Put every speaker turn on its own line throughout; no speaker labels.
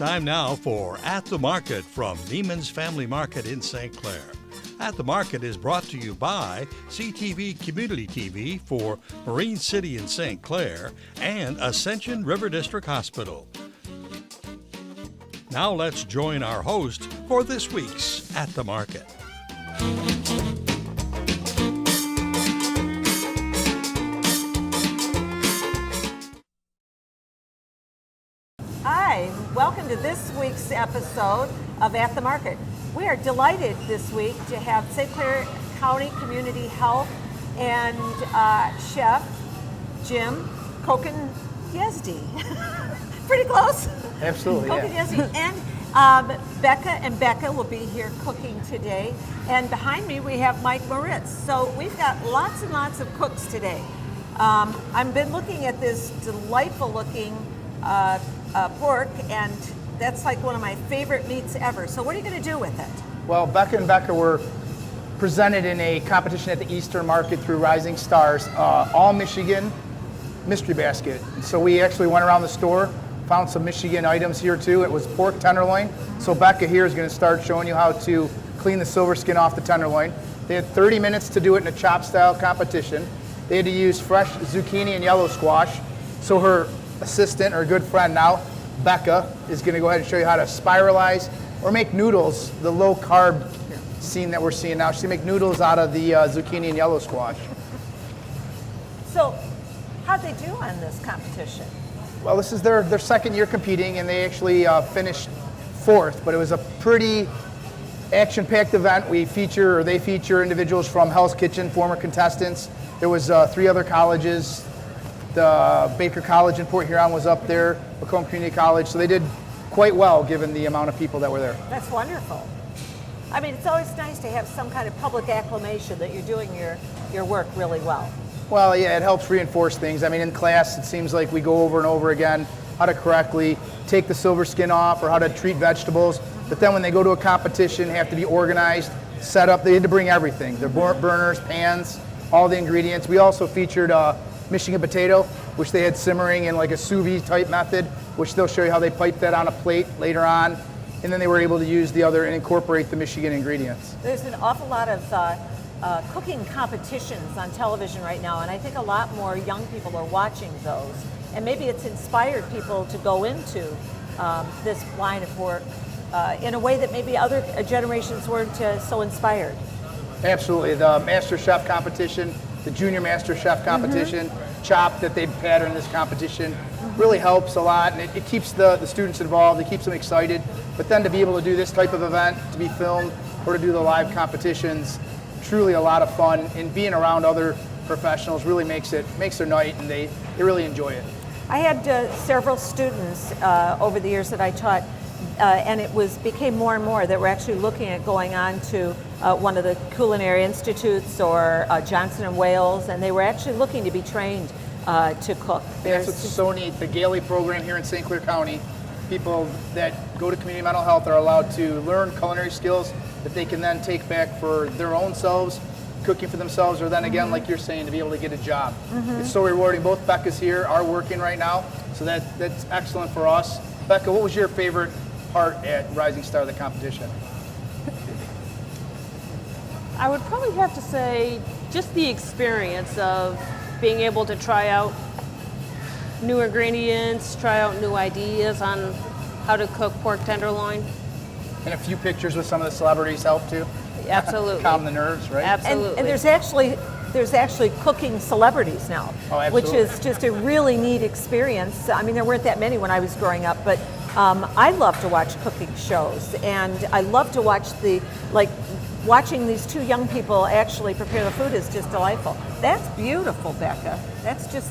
Time now for At the Market from Neiman's Family Market in St. Clair. At the Market is brought to you by CTV Community TV for Marine City in St. Clair and Ascension River District Hospital. Now let's join our host for this week's At the Market.
Hi, welcome to this week's episode of At the Market. We are delighted this week to have St. Clair County Community Health and Chef Jim Koken-Yazdi. Pretty close.
Absolutely,
Koken-Yazdi. And Becca will be here cooking today. And behind me we have Mike Moritz. So we've got lots and lots of cooks today. I've been looking at this delightful looking pork, and that's like one of my favorite meats ever. So what are you going to do with it?
Well, Becca and Becca were presented in a competition at the Eastern Market through Rising Stars, all Michigan mystery basket. So we actually went around the store, found some Michigan items here too. It was pork tenderloin. So Becca here is going to start showing you how to clean the silver skin off the tenderloin. They had 30 minutes to do it in a chop style competition. They had to use fresh zucchini and yellow squash. So her assistant, or good friend now, Becca, is going to go ahead and show you how to spiralize or make noodles, the low carb scene that we're seeing now. She's going to make noodles out of the zucchini and yellow squash.
So how'd they do on this competition?
Well, this is their second year competing, and they actually finished fourth, but it was a pretty action-packed event. They feature individuals from Hell's Kitchen, former contestants. There was 3 other colleges. The Baker College in Port Huron was up there, Macomb Community College, so they did quite well given the amount of people that were there.
That's wonderful. I mean, it's always nice to have some kind of public acclamation that you're doing your work really well.
Well, yeah, it helps reinforce things. I mean, in class, it seems like we go over and over again how to correctly take the silver skin off or how to treat vegetables, but then when they go to a competition, they have to be organized, set up. They had to bring everything, their burners, pans, all the ingredients. We also featured Michigan potato, which they had simmering in like a sous vide type method, which they'll show you how they pipe that on a plate later on. And then they were able to use the other and incorporate the Michigan ingredients.
There's an awful lot of cooking competitions on television right now, and I think a lot more young people are watching those. And maybe it's inspired people to go into this line of work in a way that maybe other generations weren't so inspired.
Absolutely. The Master Chef competition, the Junior Master Chef competition, CHOP that they've had in this competition really helps a lot, and it keeps the students involved, it keeps them excited. But then to be able to do this type of event, to be filmed, or to do the live competitions, truly a lot of fun, and being around other professionals really makes their night, and they really enjoy it.
I had several students over the years that I taught, and it became more and more that we're actually looking at going on to one of the culinary institutes or Johnson & Wales, and they were actually looking to be trained to cook.
That's what's so neat. The Galley program here in St. Clair County, people that go to community mental health are allowed to learn culinary skills that they can then take back for their own selves, cooking for themselves, or then again, like you're saying, to be able to get a job. It's so rewarding. Both Becca's here are working right now, so that's excellent for us. Becca, what was your favorite part at Rising Star of the competition?
I would probably have to say just the experience of being able to try out new ingredients, try out new ideas on how to cook pork tenderloin.
And a few pictures with some of the celebrities help too.
Absolutely.
Calm the nerves, right?
Absolutely.
And there's actually cooking celebrities now, which is just a really neat experience. I mean, there weren't that many when I was growing up, but I love to watch cooking shows, and I love to watch watching these 2 young people actually prepare the food is just delightful. That's beautiful, Becca. That's just...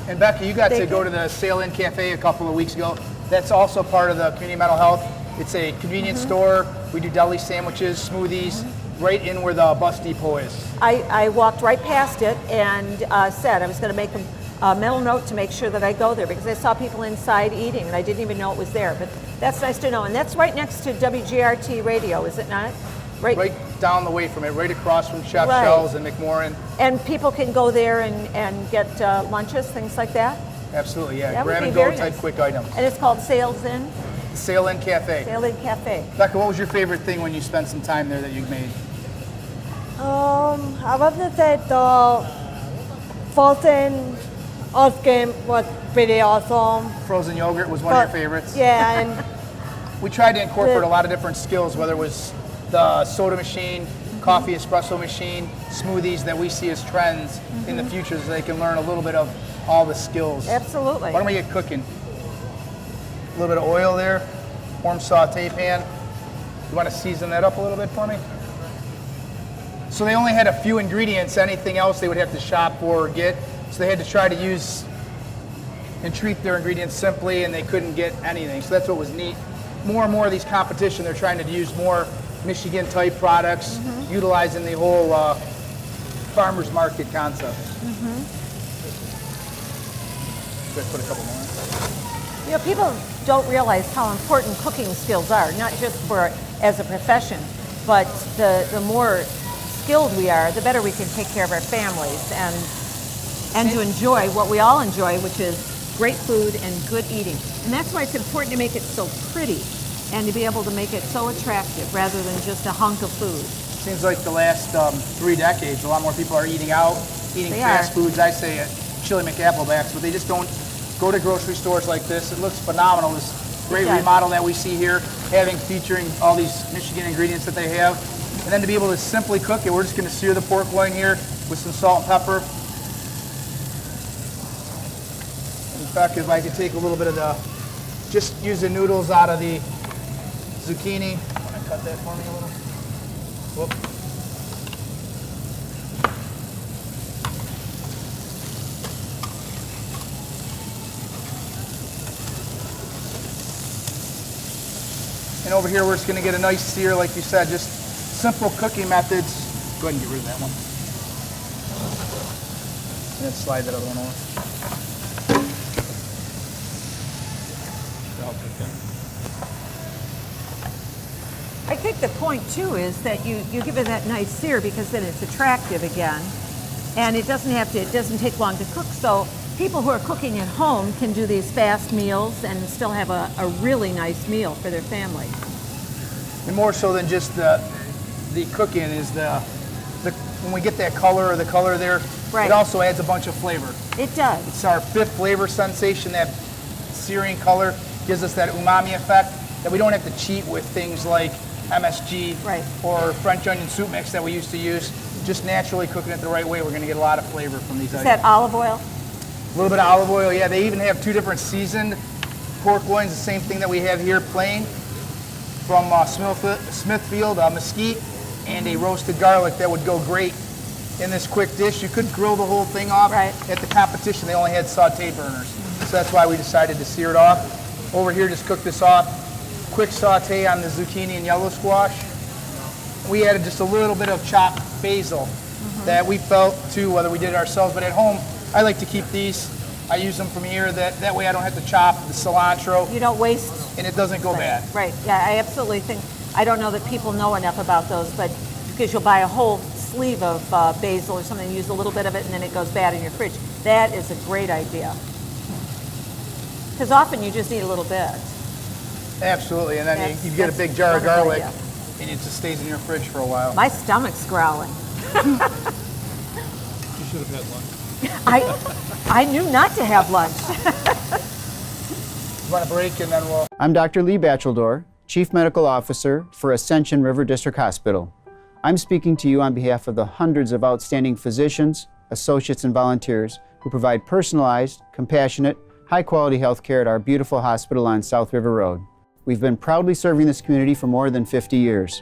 And Becca, you got to go to the Sail In Cafe a couple of weeks ago. That's also part of the community mental health. It's a convenience store. We do deli sandwiches, smoothies, right in where the bus depot is.
I walked right past it and said I was going to make a mental note to make sure that I go there, because I saw people inside eating and I didn't even know it was there. But that's nice to know. And that's right next to WGRT Radio, is it not?
Right down the way from it, right across from Chef Shell's and McMorrin.
And people can go there and get lunches, things like that?
Absolutely, yeah.
That
Grab
would
and
be
go
very
type
nice.
quick items.
And it's called Sails In?
Sail-In Cafe.
Sail-In Cafe.
Becca, what was your favorite thing when you spent some time there that you made?
I would say the frozen ice cream was pretty awesome.
Frozen yogurt was one of your favorites?
Yeah, and
we tried to incorporate a lot of different skills, whether it was the soda machine, coffee espresso machine, smoothies that we see as trends in the future so they can learn a little bit of all the skills.
Absolutely.
Why don't we get cooking? A little bit of oil there, warm saute pan. You want to season that up a little bit for me? So they only had a few ingredients. Anything else they would have to shop for or get. So they had to try to use and treat their ingredients simply, and they couldn't get anything. So that's what was neat. More and more of these competition, they're trying to use more Michigan-type products, utilizing the whole farmer's market concept. Should I put a couple more in?
You know, people don't realize how important cooking skills are, not just for as a profession, but the more skilled we are, the better we can take care of our families and to enjoy what we all enjoy, which is great food and good eating. And that's why it's important to make it so pretty and to be able to make it so attractive rather than just a hunk of food.
Seems like the last 3 decades, a lot more people are eating out, eating fast foods. I say it, chili McApplebacks, but they just don't go to grocery stores like this. It looks phenomenal. This great remodel that we see here, featuring all these Michigan ingredients that they have. And then to be able to simply cook it, we're just going to sear the pork loin here with some salt and pepper. In fact, if I could take a little bit of just use the noodles out of the zucchini. Want to cut that for me a little? Whoop. And over here, we're just going to get a nice sear, like you said, just simple cooking methods. Go ahead and get rid of that one. And then slide that other one over.
I think the point too is that you give it that nice sear because then it's attractive again, and it doesn't take long to cook. So people who are cooking at home can do these fast meals and still have a really nice meal for their family.
And more so than just the cooking is when we get that color or the color there, it also adds a bunch of flavor.
It does.
It's our fifth flavor sensation. That searing color gives us that umami effect that we don't have to cheat with things like MSG or French onion soup mix that we used to use. Just naturally cooking it the right way, we're going to get a lot of flavor from these items.
Is that olive oil?
A little bit of olive oil, yeah. They even have 2 different seasoned pork loins, the same thing that we have here, plain, from Smithfield, mesquite, and a roasted garlic that would go great in this quick dish. You could grill the whole thing off. At the competition, they only had saute burners. So that's why we decided to sear it off. Over here, just cook this off. Quick saute on the zucchini and yellow squash. We added just a little bit of chopped basil that we felt too, whether we did it ourselves, but at home, I like to keep these. I use them from here. That way I don't have to chop the cilantro.
You don't waste.
And it doesn't go bad.
Right, yeah, I absolutely think, I don't know that people know enough about those, but because you'll buy a whole sleeve of basil or something, use a little bit of it, and then it goes bad in your fridge. That is a great idea. Because often you just need a little bit.
Absolutely, and then you get a big jar of garlic, and it just stays in your fridge for a while.
My stomach's growling.
You should have had lunch.
I knew not to have lunch.
You want a break, and then we'll...
I'm Dr. Lee Batcheldor, Chief Medical Officer for Ascension River District Hospital. I'm speaking to you on behalf of the hundreds of outstanding physicians, associates, and volunteers who provide personalized, compassionate, high-quality health care at our beautiful hospital on South River Road. We've been proudly serving this community for more than 50 years.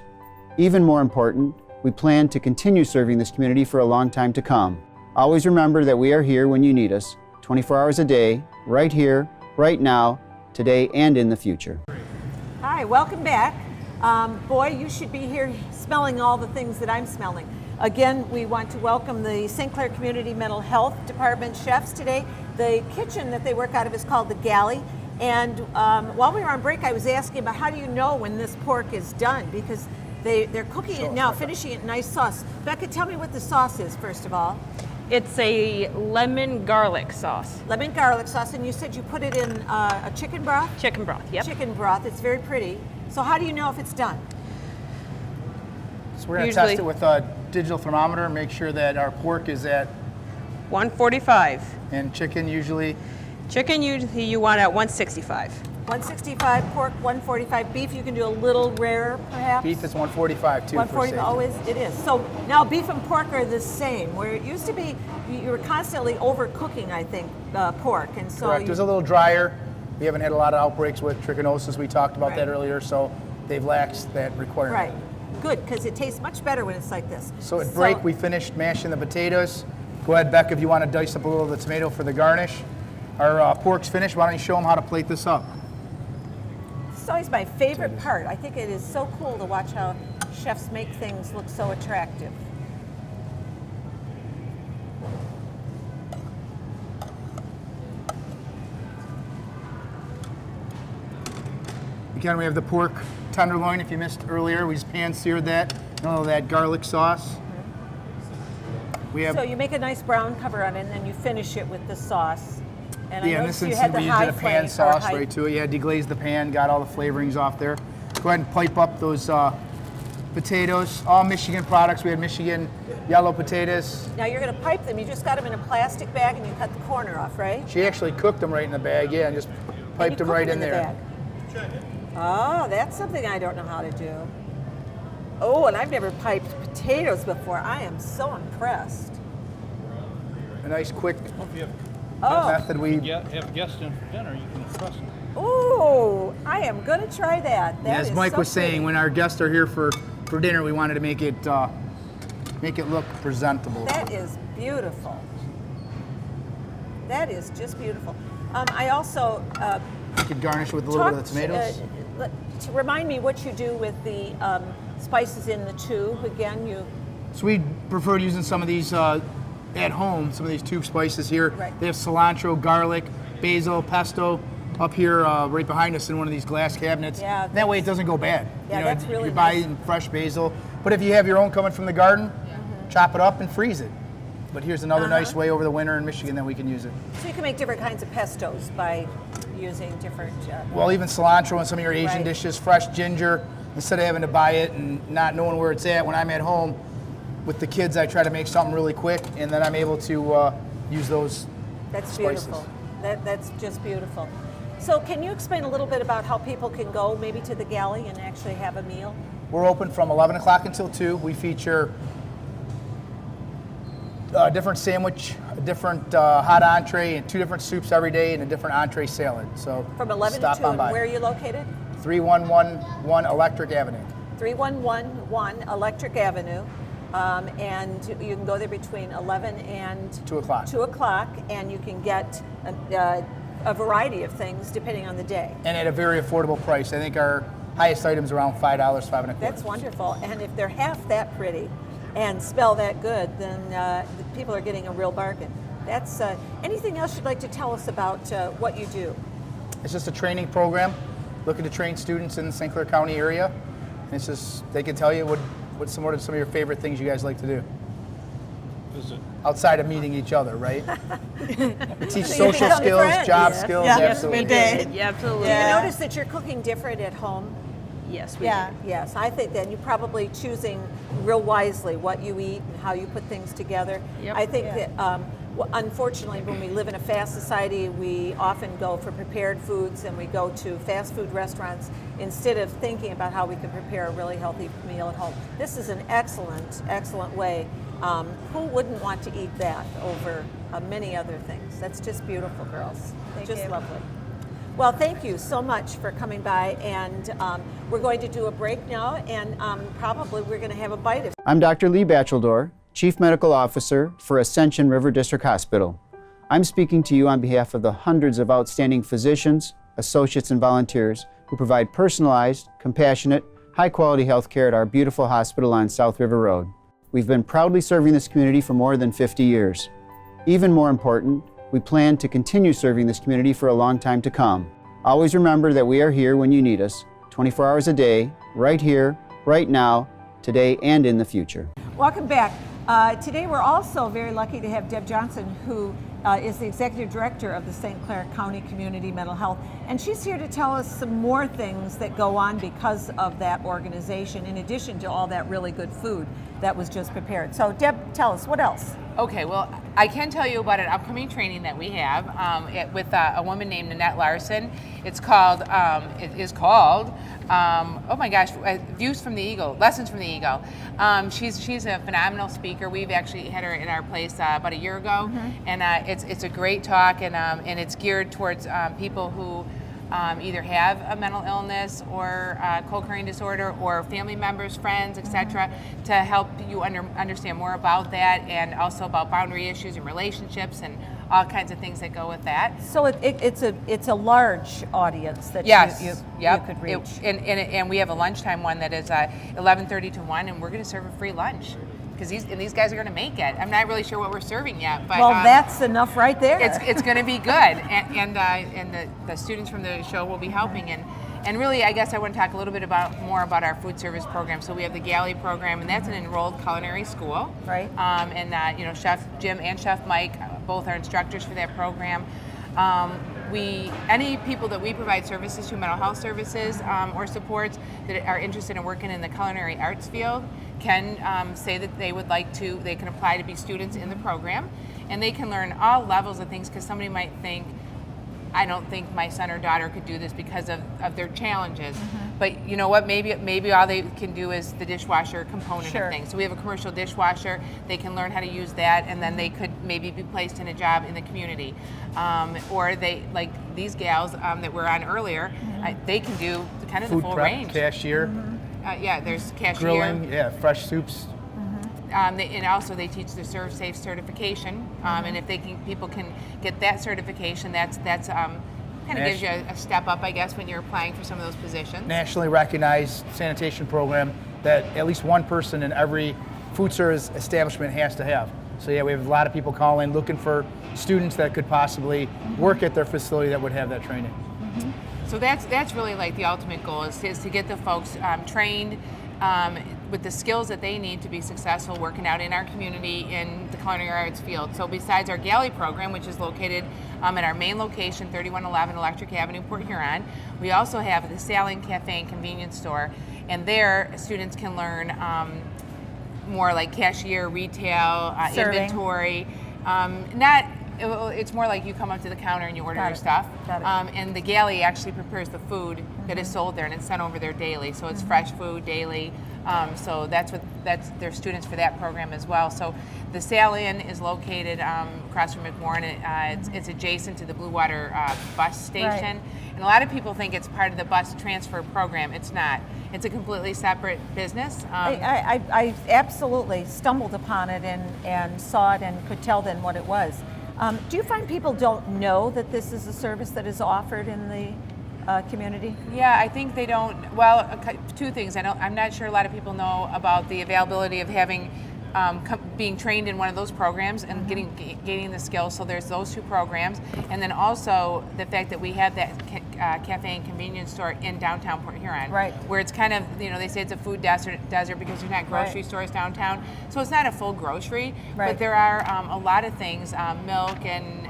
Even more important, we plan to continue serving this community for a long time to come. Always remember that we are here when you need us, 24 hours a day, right here, right now, today, and in the future.
Hi, welcome back. Boy, you should be here smelling all the things that I'm smelling. Again, we want to welcome the St. Clair Community Mental Health Department chefs today. The kitchen that they work out of is called the Galley. And while we were on break, I was asking about how do you know when this pork is done? Because they're cooking it now, finishing it in nice sauce. Becca, tell me what the sauce is, first of all.
It's a lemon garlic sauce.
Lemon garlic sauce, and you said you put it in a chicken broth?
Chicken broth, yep.
Chicken broth, it's very pretty. So how do you know if it's done?
So we're going to test it with a digital thermometer, make sure that our pork is at
145.
And chicken usually?
Chicken you want at 165.
165 pork, 145 beef. You can do a little rarer, perhaps.
Beef is 145 too.
145 always it is. So now beef and pork are the same. Where it used to be, you were constantly overcooking, I think, pork, and so
Correct. It was a little drier. We haven't had a lot of outbreaks with trichinosis. We talked about that earlier, so they've laxed that requirement.
Right. Good, because it tastes much better when it's like this.
So at break, we finished mashing the potatoes. Go ahead, Beck, if you want to dice up a little of the tomato for the garnish. Our pork's finished. Why don't you show them how to plate this up?
It's always my favorite part. I think it is so cool to watch how chefs make things look so attractive.
Again, we have the pork tenderloin. If you missed earlier, we just pan-seared that. That garlic sauce. We have,
so you make a nice brown cover on it, and then you finish it with the sauce. And
yeah, in this instance, we did a pan sauce right to it. Yeah, deglazed the pan, got all the flavorings off there. Go ahead and pipe up those potatoes. All Michigan products. We had Michigan yellow potatoes.
Now you're going to pipe them. You just got them in a plastic bag, and you cut the corner off, right?
She actually cooked them right in the bag, yeah, and just piped them right in there.
Oh, that's something I don't know how to do. Oh, and I've never piped potatoes before. I am so impressed.
A nice quick
Oh.
method. We
have guests in for dinner, you can trust them.
Ooh, I am going to try that. That
as
is
Mike
so
was saying,
pretty.
when our guests are here for dinner, we wanted to make it look presentable.
That is beautiful. That is just beautiful. I also
You could garnish with a little bit of the tomatoes.
To remind me what you do with the spices in the tube. Again, you.
So we preferred using some of these at home, some of these tube spices here.
Right.
They have cilantro, garlic, basil, pesto up here right behind us in one of these glass cabinets.
Yeah,
that way it doesn't go bad.
Yeah, that's really
You buy
nice.
in fresh basil. But if you have your own coming from the garden, chop it up and freeze it. But here's another nice way over the winter in Michigan that we can use it.
So you can make different kinds of pestos by using different.
Well, even cilantro in some of your Asian
Right.
dishes, fresh ginger, instead of having to buy it and not knowing where it's at. When I'm at home with the kids, I try to make something really quick, and then I'm able to use those
That's
spices.
beautiful. That's just beautiful. So can you explain a little bit about how people can go maybe to the Galley and actually have a meal?
We're open from 11 o'clock until 2. We feature a different sandwich, a different hot entree, and 2 different soups every day, and a different entree salad. So
From 11
stop
to 2,
on
and
by.
where are you located?
3111 Electric Avenue.
3111 Electric Avenue. And you can go there between 11 and
2 o'clock.
2 o'clock, and you can get a variety of things depending on the day.
And at a very affordable price. I think our highest item's around $5, $5.25.
That's wonderful. And if they're half that pretty and smell that good, then the people are getting a real bargain. That's anything else you'd like to tell us about what you do?
It's just a training program, looking to train students in the St. Clair County area. And it's just, they can tell you what some of your favorite things you guys like to do.
Visit.
Outside of meeting each other, right? We teach
So you
social
become
skills,
friends.
job
Yeah.
skills,
Yeah.
absolutely.
We did.
Yeah, absolutely.
Do you notice that you're cooking different at home?
Yes, we
Yeah.
do.
Yes, I think that you're probably choosing real wisely what you eat and how you put things together.
Yep.
I think that unfortunately when we live in a fast society, we often go for prepared foods and we go to fast food restaurants instead of thinking about how we can prepare a really healthy meal at home. This is an excellent, excellent way. Who wouldn't want to eat that over many other things? That's just beautiful, girls. Just
you.
lovely. Well, thank you so much for coming by, and we're going to do a break now, and probably we're going to have a bite of.
I'm Dr. Lee Bacheldor, Chief Medical Officer for Ascension River District Hospital. I'm speaking to you on behalf of the hundreds of outstanding physicians, associates, and volunteers who provide personalized, compassionate, high-quality health care at our beautiful hospital on South River Road. We've been proudly serving this community for more than 50 years. Even more important, we plan to continue serving this community for a long time to come. Always remember that we are here when you need us, 24 hours a day, right here, right now, today, and in the future.
Welcome back. Today we're also very lucky to have Deb Johnson, who is the Executive Director of the St. Clair County Community Mental Health, and she's here to tell us some more things that go on because of that organization, in addition to all that really good food that was just prepared. So Deb, tell us, what else?
Okay, well, I can tell you about an upcoming training that we have with a woman named Nanette Larson. It is called, oh my gosh, Views from the Eagle, Lessons from the Eagle. She's a phenomenal speaker. We've actually had her in our place about a year ago, and it's a great talk, and it's geared towards people who either have a mental illness or co-occurring disorder, or family members, friends, etc., to help you understand more about that, and also about boundary issues and relationships and all kinds of things that go with that.
So it's a large audience that you could reach.
And we have a lunchtime one that is 11:30 to 1, and we're going to serve a free lunch. Because these guys are going to make it. I'm not really sure what we're serving yet, but
well, that's enough right there.
It's going to be good, and the students from the show will be helping. And really, I guess I want to talk a little bit more about our food service program. So we have the Galley program, and that's an enrolled culinary school.
Right.
Chef Jim and Chef Mike both are instructors for that program. Any people that we provide services to, mental health services or supports, that are interested in working in the culinary arts field can say that they can apply to be students in the program, and they can learn all levels of things, because somebody might think, I don't think my son or daughter could do this because of their challenges. But you know what, maybe all they can do is the dishwasher component of things. So we have a commercial dishwasher. They can learn how to use that, and then they could maybe be placed in a job in the community. Or they, like these gals that were on earlier, they can do kind of
Food
the full
prep,
range.
cashier,
There's cashier.
grilling, fresh soups.
And also they teach the Serve Safe certification, and if people can get that certification, that's kind of gives you a step up, I guess, when you're applying for some of those positions.
Nationally recognized sanitation program that at least one person in every food service establishment has to have. So we have a lot of people calling looking for students that could possibly work at their facility that would have that training.
So that's really like the ultimate goal is to get the folks trained with the skills that they need to be successful working out in our community in the culinary arts field. So besides our Galley program, which is located at our main location, 3111 Electric Avenue, Port Huron, we also have the Salon Cafe and Convenience Store, and there students can learn more like cashier, retail, inventory. It's more like you come up to the counter and you order your stuff. And the Galley actually prepares the food that is sold there, and it's sent over there daily. So it's fresh food daily. So that's their students for that program as well. So the Salon is located across from McMorran. It's adjacent to the Blue Water bus station.
Right.
And a lot of people think it's part of the bus transfer program. It's not. It's a completely separate business.
I absolutely stumbled upon it and saw it and could tell then what it was. Do you find people don't know that this is a service that is offered in the community?
Yeah, I think they don't. Well, two things. I'm not sure a lot of people know about the availability of having being trained in one of those programs and gaining the skills. So there's those two programs, and then also the fact that we have that cafe and convenience store in downtown Port Huron,
right?
Where it's kind of, they say it's a food desert because there's not grocery stores downtown, so it's not a full grocery, but there are a lot of things, milk and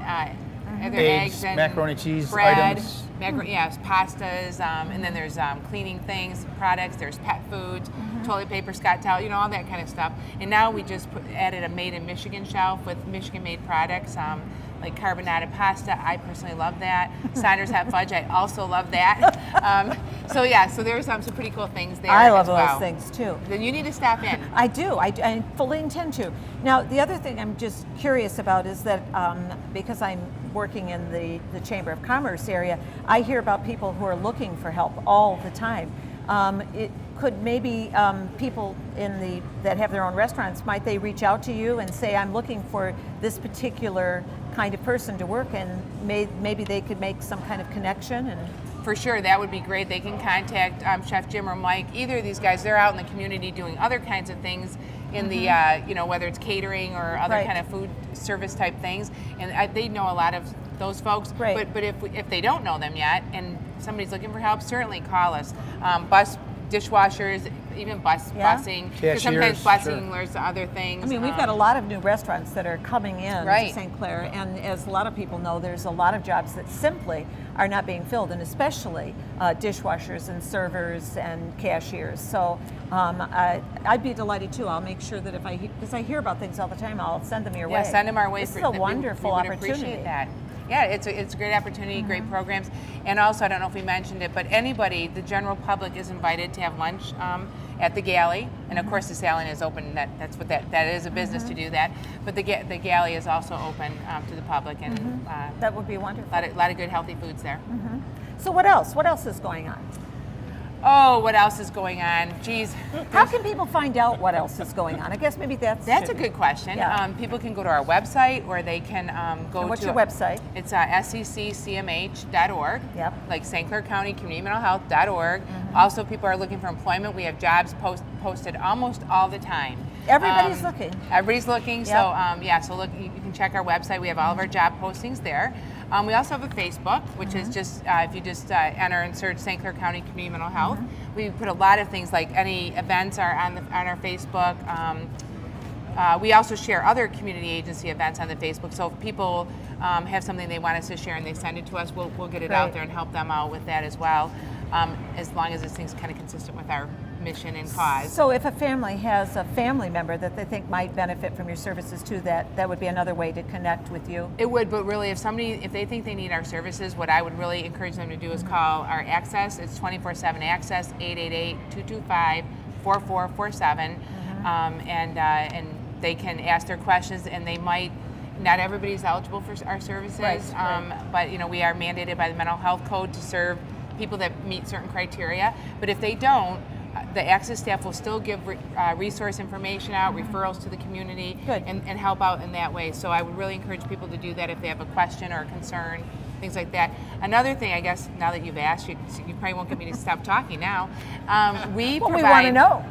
eggs and
macaroni cheese
bread,
items.
Pastas, and then there's cleaning things, products, there's pet foods, toilet paper, Scott towel, all that kind of stuff. And now we just added a Made in Michigan shelf with Michigan-made products, like carbonara pasta. I personally love that. Cider's Hot Fudge, I also love that. So there's some pretty cool things there.
I love
as
those things too.
Then you need to stop in.
I do. I fully intend to. Now, the other thing I'm just curious about is that because I'm working in the Chamber of Commerce area, I hear about people who are looking for help all the time. It could maybe people that have their own restaurants, might they reach out to you and say, I'm looking for this particular kind of person to work, and maybe they could make some kind of connection? And
for sure, that would be great. They can contact Chef Jim or Mike. Either of these guys, they're out in the community doing other kinds of things in the, whether it's catering or other kind of food service type things. And they know a lot of those folks. But if they don't know them yet and somebody's looking for help, certainly call us. dishwashers, even busing. Because sometimes busing learns to other things.
I mean, we've got a lot of new restaurants that are coming in
Right.
to St. Clair, and as a lot of people know, there's a lot of jobs that simply are not being filled, and especially dishwashers and servers and cashiers. So I'd be delighted too. I'll make sure that because I hear about things all the time, I'll send them your way.
Yeah, send them our way.
This is a wonderful
we would
opportunity.
Appreciate that. Yeah, it's a great opportunity, great programs, and also I don't know if we mentioned it, but anybody, the general public, is invited to have lunch at the Galley, and of course the Salon is open. That's what that is a business to do that. But the Galley is also open to the public, and
that would be wonderful.
A lot of good healthy foods there.
So what else? What else is going on?
Oh, what else is going on? Geez.
How can people find out what else is going on? I guess maybe that's
a good question.
Yeah.
People can go to our website, or they can go
and what's
to
your website?
It's SCCCMH.org.
Yep.
Like St. Clair County Community Mental Health.org. Also, people are looking for employment. We have jobs posted almost all the time.
Everybody's looking.
Everybody's looking.
Yep.
So look, you can check our website. We have all of our job postings there. We also have a Facebook, which is just if you just enter and search St. Clair County Community Mental Health. We put a lot of things, like any events are on our Facebook. We also share other community agency events on the Facebook. So if people have something they want us to share and they send it to us, we'll get it out there and help them out with that as well. As long as this thing's kind of consistent with our mission and cause.
So if a family has a family member that they think might benefit from your services too, that would be another way to connect with you?
It would, but really if they think they need our services, what I would really encourage them to do is call our access. It's 24/7 access, 888-225-4447. And they can ask their questions, and they might, not everybody's eligible for our services,
right.
But we are mandated by the mental health code to serve people that meet certain criteria. But if they don't, the access staff will still give resource information out, referrals to the community, and help out in that way. So I would really encourage people to do that if they have a question or a concern, things like that. Another thing, I guess, now that you've asked, you probably won't get me to stop talking now. We
want to know.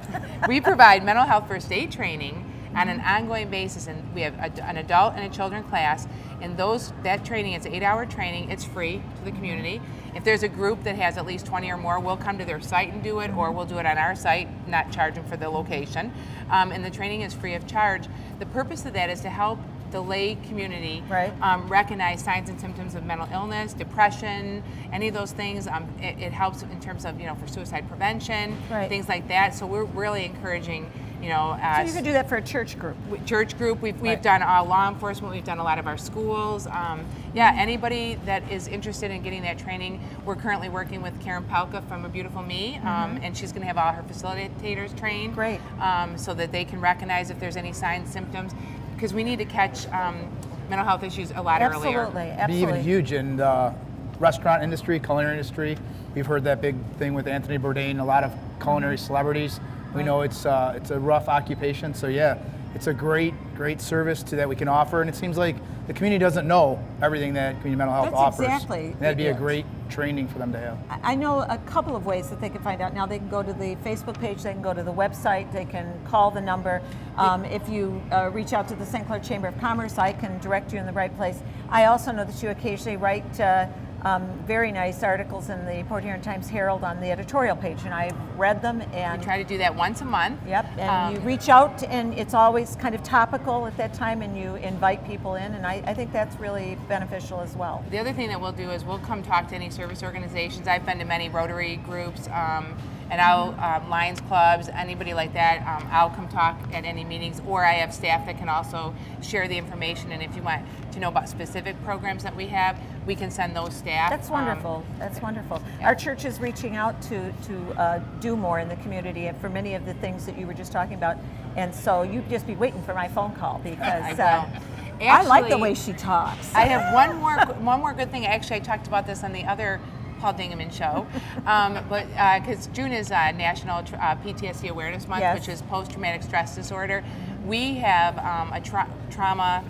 We provide mental health first aid training on an ongoing basis, and we have an adult and a children class. And that training, it's 8-hour training. It's free to the community. If there's a group that has at least 20 or more, we'll come to their site and do it, or we'll do it on our site, not charging for the location. And the training is free of charge. The purpose of that is to help the lay community recognize signs and symptoms of mental illness, depression, any of those things. It helps in terms of, for suicide prevention, things like that. So we're really encouraging,
so you can do that for a church group.
We've done law enforcement. We've done a lot of our schools. Anybody that is interested in getting that training, we're currently working with Karen Pelka from A Beautiful Me, and she's going to have all her facilitators trained.
Great.
So that they can recognize if there's any signs, symptoms, because we need to catch mental health issues a lot earlier.
Absolutely.
Be even huge in the restaurant industry, culinary industry. We've heard that big thing with Anthony Bourdain, a lot of culinary celebrities. We know it's a rough occupation, so it's a great service that we can offer, and it seems like the community doesn't know everything that community mental health offers.
Exactly.
And that'd be a great training for them to have.
I know a couple of ways that they can find out. Now they can go to the Facebook page, they can go to the website, they can call the number. If you reach out to the St. Clair Chamber of Commerce, I can direct you in the right place. I also know that you occasionally write very nice articles in the Port Huron Times-Herald on the editorial page, and I've read them. And
we try to do that once a month.
Yep, and you reach out, and it's always kind of topical at that time, and you invite people in, and I think that's really beneficial as well.
The other thing that we'll do is we'll come talk to any service organizations. I've been to many Rotary groups, and Lions clubs, anybody like that. I'll come talk at any meetings, or I have staff that can also share the information, and if you want to know about specific programs that we have, we can send those staff.
That's wonderful. That's wonderful. Our church is reaching out to do more in the community and for many of the things that you were just talking about. And so you'd just be waiting for my phone call, because I like the way she talks.
I have one more good thing. Actually, I talked about this on the other Paul Dingaman show, but because June is National PTSD Awareness Month, which is post-traumatic stress disorder. We have a trauma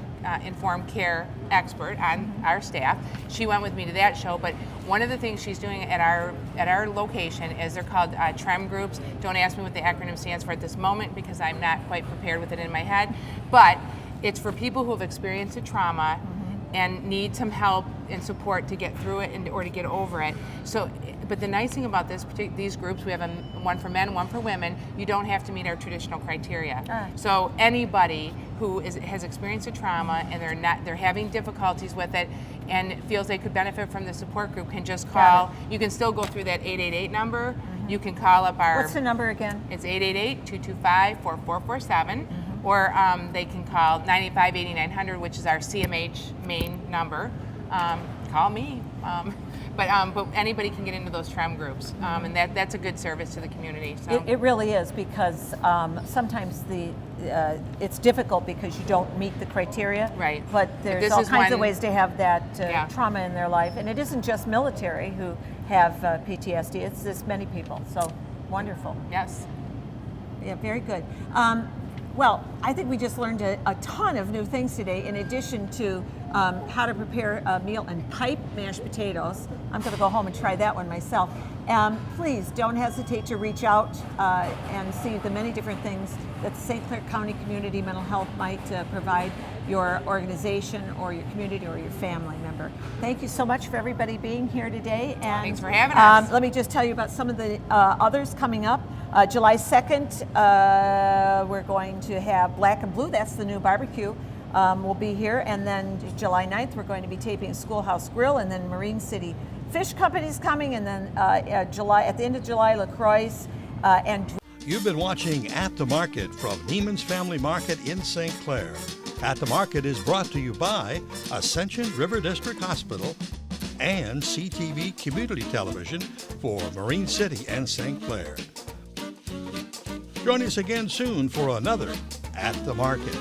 informed care expert on our staff. She went with me to that show, but one of the things she's doing at our location is they're called TREM groups. Don't ask me what the acronym stands for at this moment, because I'm not quite prepared with it in my head, but it's for people who have experienced a trauma and need some help and support to get through it or to get over it. So, but the nice thing about these groups, we have one for men, one for women. You don't have to meet our traditional criteria. So anybody who has experienced a trauma and they're having difficulties with it and feels they could benefit from the support group can just call. You can still go through that 888 number. You can call up our.
What's the number again?
It's 888-225-4447. Or they can call 95-8900, which is our CMH main number. Call me. But anybody can get into those TREM groups, and that's a good service to the community. So.
It really is, because sometimes it's difficult because you don't meet the criteria.
Right.
But there's all kinds of ways to have that trauma in their life, and it isn't just military who have PTSD. It's many people. So wonderful.
Yes.
Yeah, very good. Well, I think we just learned a ton of new things today, in addition to how to prepare a meal and pipe mashed potatoes. I'm going to go home and try that one myself. Please don't hesitate to reach out and see the many different things that the St. Clair County Community Mental Health might provide your organization or your community or your family member. Thank you so much for everybody being here today. And
thanks for having us.
Let me just tell you about some of the others coming up. July 2nd, we're going to have Black and Blue. That's the new barbecue. We'll be here. And then July 9th, we're going to be taping Schoolhouse Grill, and then Marine City Fish Company's coming, and then at the end of July, LaCroix and.
You've been watching At the Market from Neiman's Family Market in St. Clair. At the Market is brought to you by Ascension River District Hospital and CTV Community Television for Marine City and St. Clair. Join us again soon for another At the Market.